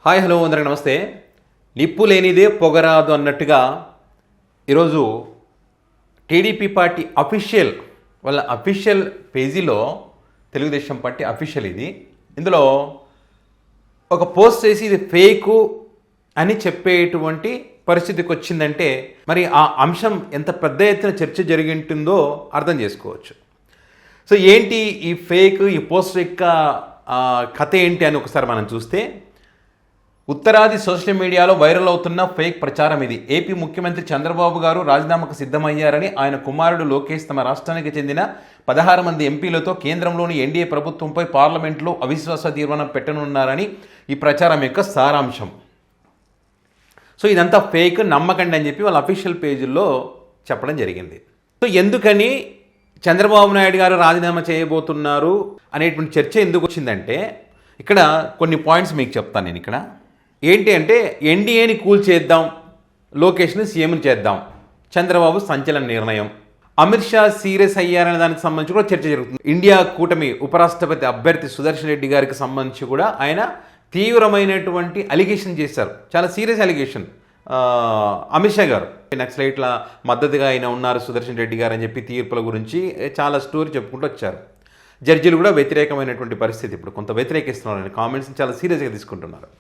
Hi hello అందరికి నమస్తే. నిప్పు లేనిదే పొగరాదు అన్నట్టుగా ఈరోజు టీడీపీ పార్టీ వాళ్ళ అఫీషియల్ పేజీలో తెలుగుదేశం పార్టీ అఫీషియల్ ఇందులో ఒక పోస్ట్ చేసి ఇది ఫేకు అని చెప్పేటువంటి పరిస్థితికి వచ్చిందంటే మరి ఆ అంశం ఎంత పెద్ద ఎత్తున చర్చ జరిగింటుందో అర్థం చేసుకోవచ్చు. సో ఏంటి ఈ ఫేక్, ఈ పోస్ట్ యొక్క కథ ఏంటి అని ఒకసారి మనం చూస్తే, ఉత్తరాది సోషల్ మీడియాలో వైరల్ అవుతున్న ఫేక్ ప్రచారం ఇది. ఏపీ ముఖ్యమంత్రి చంద్రబాబు గారు రాజీనామాకు సిద్ధమయ్యారని ఆయన కుమారుడు లోకేష్ తమ రాష్ట్రానికి చెందిన 16 మంది ఎంపీలతో కేంద్రంలోని ఎన్డీఏ ప్రభుత్వంపై పార్లమెంట్లో అవిశ్వాస తీర్మానం పెట్టనున్నారని ఈ ప్రచారం యొక్క సారాంశం. సో ఇదంతా ఫేక్, నమ్మకండి అని చెప్పి వాళ్ళ అఫీషియల్ పేజీల్లో చెప్పడం జరిగింది. సో ఎందుకని చంద్రబాబు నాయుడు గారు రాజీనామా చేయబోతున్నారు అనేటువంటి చర్చ ఎందుకు వచ్చిందంటే, ఇక్కడ కొన్ని పాయింట్స్ మీకు చెప్తాను నేను. ఇక్కడ ఏంటి అంటే, ఎన్డీఏని కూల్చేద్దాం, లోకేష్ని సీఎంని చేద్దాం, చంద్రబాబు సంచలన నిర్ణయం. అమిత్ షా సీరియస్ అయ్యారనే దానికి సంబంధించి కూడా చర్చ జరుగుతుంది. ఇండియా కూటమి ఉపరాష్ట్రపతి అభ్యర్థి సుదర్శన్ రెడ్డి గారికి సంబంధించి కూడా ఆయన తీవ్రమైనటువంటి అలిగేషన్ చేశారు, చాలా సీరియస్ అలిగేషన్. అమిత్ షా గారు నక్సలైట్ల మద్దతుగా ఆయన ఉన్నారు సుదర్శన్ రెడ్డి గారు అని చెప్పి తీర్పుల గురించి చాలా స్టోరీ చెప్పుకుంటూ వచ్చారు. జడ్జీలు కూడా వ్యతిరేకమైనటువంటి పరిస్థితి, ఇప్పుడు కొంత వ్యతిరేకిస్తున్నారు, కామెంట్స్ని చాలా సీరియస్గా తీసుకుంటున్నారు.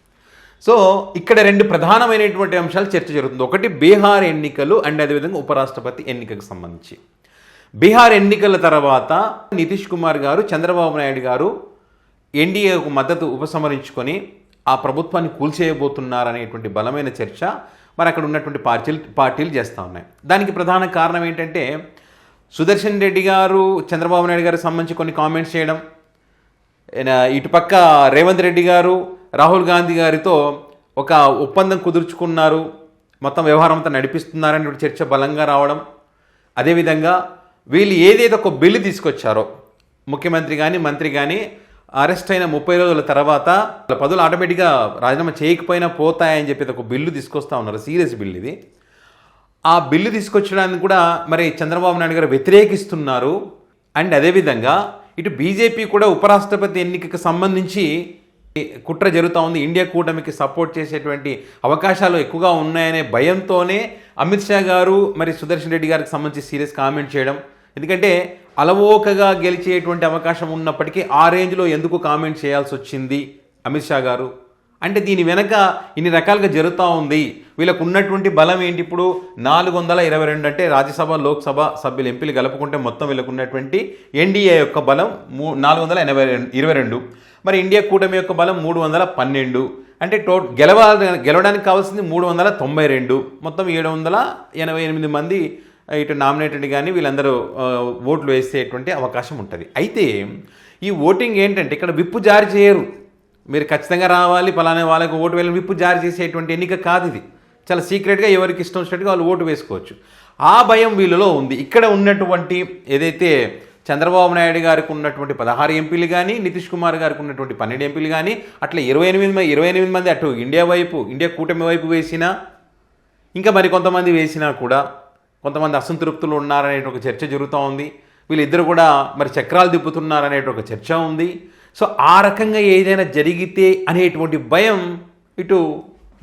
సో ఇక్కడ రెండు ప్రధానమైనటువంటి అంశాలు చర్చ జరుగుతుంది. ఒకటి బీహార్ ఎన్నికలు అండ్ అదేవిధంగా ఉపరాష్ట్రపతి ఎన్నికకు సంబంధించి. బీహార్ ఎన్నికల తర్వాత నితీష్ కుమార్ గారు, చంద్రబాబు నాయుడు గారు ఎన్డీఏకు మద్దతు ఉపసంహరించుకొని ఆ ప్రభుత్వాన్ని కూల్చేయబోతున్నారనేటువంటి బలమైన చర్చ మరి అక్కడ ఉన్నటువంటి పార్టీలు చేస్తూ ఉన్నాయి. దానికి ప్రధాన కారణం ఏంటంటే, సుదర్శన్ రెడ్డి గారు చంద్రబాబు నాయుడు గారికి సంబంధించి కొన్ని కామెంట్స్ చేయడం, ఇటుపక్క రేవంత్ రెడ్డి గారు రాహుల్ గాంధీ గారితో ఒక ఒప్పందం కుదుర్చుకున్నారు, మొత్తం వ్యవహారం అంతా నడిపిస్తున్నారని చర్చ బలంగా రావడం. అదేవిధంగా వీళ్ళు ఏదైతే ఒక బిల్లు తీసుకొచ్చారో, ముఖ్యమంత్రి కానీ మంత్రి కానీ అరెస్ట్ అయిన 30 రోజుల తర్వాత పదవులు ఆటోమేటిక్గా రాజీనామా చేయకపోయినా పోతాయని చెప్పి ఒక బిల్లు తీసుకొస్తా ఉన్నారు, సీరియస్ బిల్లు ఇది. ఆ బిల్లు తీసుకొచ్చడానికి కూడా మరి చంద్రబాబు నాయుడు గారు వ్యతిరేకిస్తున్నారు. అండ్ అదేవిధంగా ఇటు బీజేపీ కూడా ఉపరాష్ట్రపతి ఎన్నికకు సంబంధించి కుట్ర జరుగుతూ ఉంది, ఇండియా కూటమికి సపోర్ట్ చేసేటువంటి అవకాశాలు ఎక్కువగా ఉన్నాయనే భయంతోనే అమిత్ షా గారు మరి సుదర్శన్ రెడ్డి గారికి సంబంధించి సీరియస్ కామెంట్ చేయడం. ఎందుకంటే అలవోకగా గెలిచేటువంటి అవకాశం ఉన్నప్పటికీ ఆ రేంజ్లో ఎందుకు కామెంట్ చేయాల్సి వచ్చింది అమిత్ షా గారు అంటే, దీని వెనక ఇన్ని రకాలుగా జరుగుతూ ఉంది. వీళ్ళకు ఉన్నటువంటి బలం ఏంటి? ఇప్పుడు 422 అంటే రాజ్యసభ లోక్సభ సభ్యులు ఎంపీలు కలుపుకుంటే మొత్తం వీళ్ళకు ఉన్నటువంటి ఎన్డీఏ యొక్క బలం 422. మరి ఇండియా కూటమి యొక్క బలం 312. అంటే గెలవడానికి కావాల్సింది 392, మొత్తం 788 మంది ఇటు నామినేటెడ్ కానీ వీళ్ళందరూ ఓట్లు వేసేటువంటి అవకాశం ఉంటుంది. అయితే ఈ ఓటింగ్ ఏంటంటే, ఇక్కడ విప్పు జారీ చేయరు, మీరు ఖచ్చితంగా రావాలి పలానా వాళ్ళకి ఓటు వేయాలని విప్పు జారీ చేసేటువంటి ఎన్నిక కాదు ఇది. చాలా సీక్రెట్గా ఎవరికి ఇష్టం వచ్చినట్టుగా వాళ్ళు ఓటు వేసుకోవచ్చు. ఆ భయం వీళ్ళలో ఉంది. ఇక్కడ ఉన్నటువంటి ఏదైతే చంద్రబాబు నాయుడు గారికి ఉన్నటువంటి 16 ఎంపీలు కానీ, నితీష్ కుమార్ గారికి ఉన్నటువంటి 12 ఎంపీలు కానీ, అట్లా 28 మంది అటు ఇండియా కూటమి వైపు వేసినా, ఇంకా మరి కొంతమంది వేసినా కూడా కొంతమంది అసంతృప్తులు ఉన్నారనే ఒక చర్చ జరుగుతూ ఉంది. వీళ్ళిద్దరు కూడా మరి చక్రాలు తిప్పుతున్నారనే ఒక చర్చ ఉంది. సో ఆ రకంగా ఏదైనా జరిగితే అనేటువంటి భయం ఇటు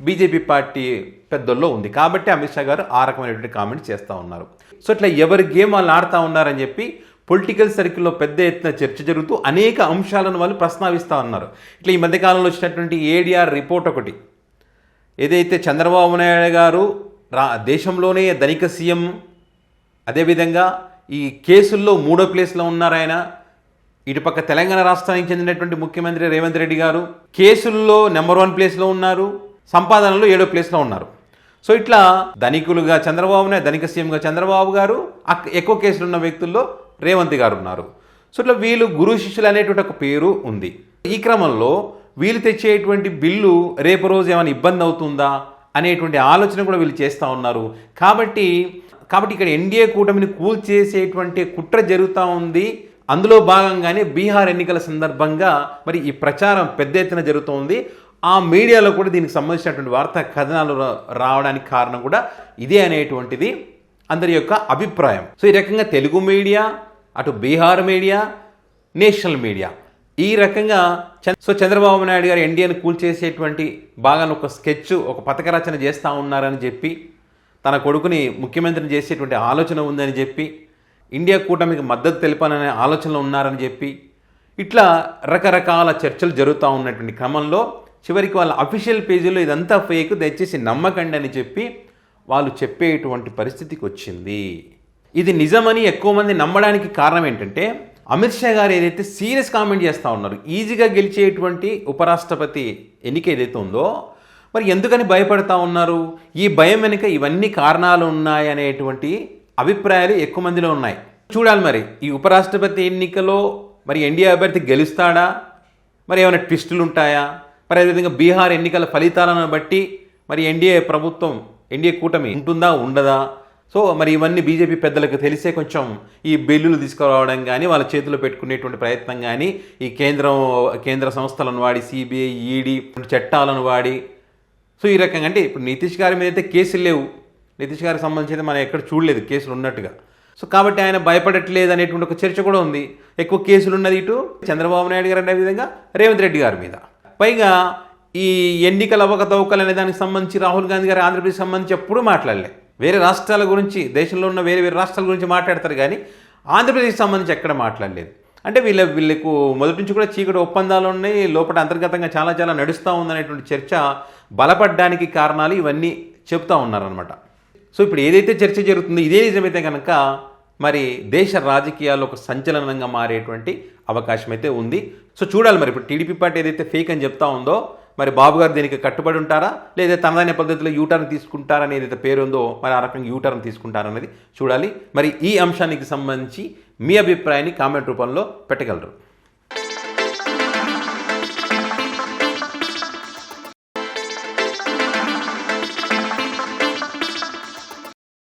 బీజేపీ పార్టీ పెద్దల్లో ఉంది. కాబట్టి అమిత్ షా గారు ఆ రకమైనటువంటి కామెంట్స్ చేస్తూ ఉన్నారు. సో ఇట్లా ఎవరి గేమ్ వాళ్ళు ఆడుతూ ఉన్నారని చెప్పి పొలిటికల్ సర్కిల్లో పెద్ద ఎత్తున చర్చ జరుగుతూ అనేక అంశాలను వాళ్ళు ప్రస్తావిస్తూ ఉన్నారు. ఇట్లా ఈ మధ్యకాలంలో వచ్చినటువంటి ఏడీఆర్ రిపోర్ట్ ఒకటి, ఏదైతే చంద్రబాబు నాయుడు గారు దేశంలోనే ధనిక సీఎం, అదేవిధంగా ఈ కేసుల్లో 3వ ప్లేస్లో ఉన్నారు ఆయన. ఇటుపక్క తెలంగాణ రాష్ట్రానికి చెందినటువంటి ముఖ్యమంత్రి రేవంత్ రెడ్డి గారు కేసుల్లో నెంబర్ 1 ప్లేస్లో ఉన్నారు, సంపాదనలో 7వ ప్లేస్లో ఉన్నారు. సో ఇట్లా ధనికులుగా ధనిక సీఎంగా చంద్రబాబు గారు, ఎక్కువ కేసులు ఉన్న వ్యక్తుల్లో రేవంత్ గారు ఉన్నారు. సో ఇట్లా వీళ్ళు గురు శిష్యులు అనేటువంటి ఒక పేరు ఉంది. ఈ క్రమంలో వీళ్ళు తెచ్చేటువంటి బిల్లు రేపు రోజు ఏమైనా ఇబ్బంది అవుతుందా అనేటువంటి ఆలోచన కూడా వీళ్ళు చేస్తూ ఉన్నారు. కాబట్టి ఇక్కడ ఎన్డీఏ కూటమిని కూల్చేసేటువంటి కుట్ర జరుగుతూ ఉంది. అందులో భాగంగానే బీహార్ ఎన్నికల సందర్భంగా మరి ఈ ప్రచారం పెద్ద ఎత్తున జరుగుతోంది. ఆ మీడియాలో కూడా దీనికి సంబంధించినటువంటి వార్తా కథనాలు రావడానికి కారణం కూడా ఇదే అనేటువంటిది అందరి యొక్క అభిప్రాయం. సో ఈ రకంగా తెలుగు మీడియా, అటు బీహార్ మీడియా, నేషనల్ మీడియా ఈ రకంగా చంద్రబాబు నాయుడు గారు ఎన్డీఏను కూల్చేసేటువంటి బాగా ఒక స్కెచ్, ఒక పథక రచన చేస్తూ ఉన్నారని చెప్పి, తన కొడుకుని ముఖ్యమంత్రిని చేసేటువంటి ఆలోచన ఉందని చెప్పి, ఇండియా కూటమికి మద్దతు తెలిపాలనే ఆలోచనలో ఉన్నారని చెప్పి, ఇట్లా రకరకాల చర్చలు జరుగుతూ ఉన్నటువంటి క్రమంలో చివరికి వాళ్ళ అఫీషియల్ పేజీలో ఇదంతా ఫేక్, దయచేసి నమ్మకండి అని చెప్పి వాళ్ళు చెప్పేటువంటి పరిస్థితికి వచ్చింది. ఇది నిజమని ఎక్కువ మంది నమ్మడానికి కారణం ఏంటంటే, అమిత్ షా గారు ఏదైతే సీరియస్ కామెంట్ చేస్తూ ఉన్నారు, ఈజీగా గెలిచేటువంటి ఉపరాష్ట్రపతి ఎన్నిక ఏదైతే ఉందో, మరి ఎందుకని భయపడతా ఉన్నారు? ఈ భయం వెనుక ఇవన్నీ కారణాలు ఉన్నాయనేటువంటి అభిప్రాయాలు ఎక్కువ మందిలో ఉన్నాయి. చూడాలి మరి ఈ ఉపరాష్ట్రపతి ఎన్నికలో మరి ఎన్డీఏ అభ్యర్థి గెలుస్తాడా, మరి ఏమైనా ట్విస్టులు ఉంటాయా, మరి అదేవిధంగా బీహార్ ఎన్నికల ఫలితాలను బట్టి మరి ఎన్డీఏ కూటమి ఉంటుందా ఉండదా? సో మరి ఇవన్నీ బీజేపీ పెద్దలకు తెలిసే కొంచెం ఈ బిల్లులు తీసుకురావడం కానీ, వాళ్ళ చేతిలో పెట్టుకునేటువంటి ప్రయత్నం కానీ, ఈ కేంద్ర సంస్థలను వాడి, సిబిఐ, ఈడీ చట్టాలను వాడి, సో ఈ రకంగా అంటే ఇప్పుడు నితీష్ గారి మీద అయితే కేసులు లేవు, నితీష్ గారికి సంబంధించి అయితే మనం ఎక్కడ చూడలేదు కేసులు ఉన్నట్టుగా. సో కాబట్టి ఆయన భయపడట్లేదు అనేటువంటి ఒక చర్చ కూడా ఉంది. ఎక్కువ కేసులు ఉన్నది ఇటు చంద్రబాబు నాయుడు గారు, అనే విధంగా రేవంత్ రెడ్డి గారి మీద. పైగా ఈ ఎన్నికల అవకతవకలు అనే దానికి సంబంధించి రాహుల్ గాంధీ గారు ఆంధ్రప్రదేశ్ సంబంధించి ఎప్పుడూ మాట్లాడలే. వేరే రాష్ట్రాల గురించి, దేశంలో ఉన్న వేరే రాష్ట్రాల గురించి మాట్లాడతారు కానీ ఆంధ్రప్రదేశ్కి సంబంధించి ఎక్కడ మాట్లాడలేదు. అంటే వీళ్ళకు మొదటి నుంచి కూడా చీకటి ఒప్పందాలు ఉన్నాయి, లోపల అంతర్గతంగా చాలా చాలా నడుస్తూ ఉందనేటువంటి చర్చ బలపడడానికి కారణాలు ఇవన్నీ చెప్తా ఉన్నారనమాట. సో ఇప్పుడు ఏదైతే చర్చ జరుగుతుందో ఇదే నిజమైతే కనుక మరి దేశ రాజకీయాల్లో ఒక సంచలనంగా మారేటువంటి అవకాశం అయితే ఉంది. సో చూడాలి మరి ఇప్పుడు టీడీపీ పార్టీ ఏదైతే ఫేక్ అని చెప్తా ఉందో, మరి బాబు గారు దీనికి కట్టుబడి ఉంటారా, లేదా తనదైన పద్ధతిలో యూటర్న్ తీసుకుంటారని ఏదైతే పేరు ఉందో మరి ఆ రకంగా యూటర్న్ తీసుకుంటారనేది చూడాలి. మరి ఈ అంశానికి సంబంధించి మీ అభిప్రాయాన్ని కామెంట్ రూపంలో పెట్టగలరు.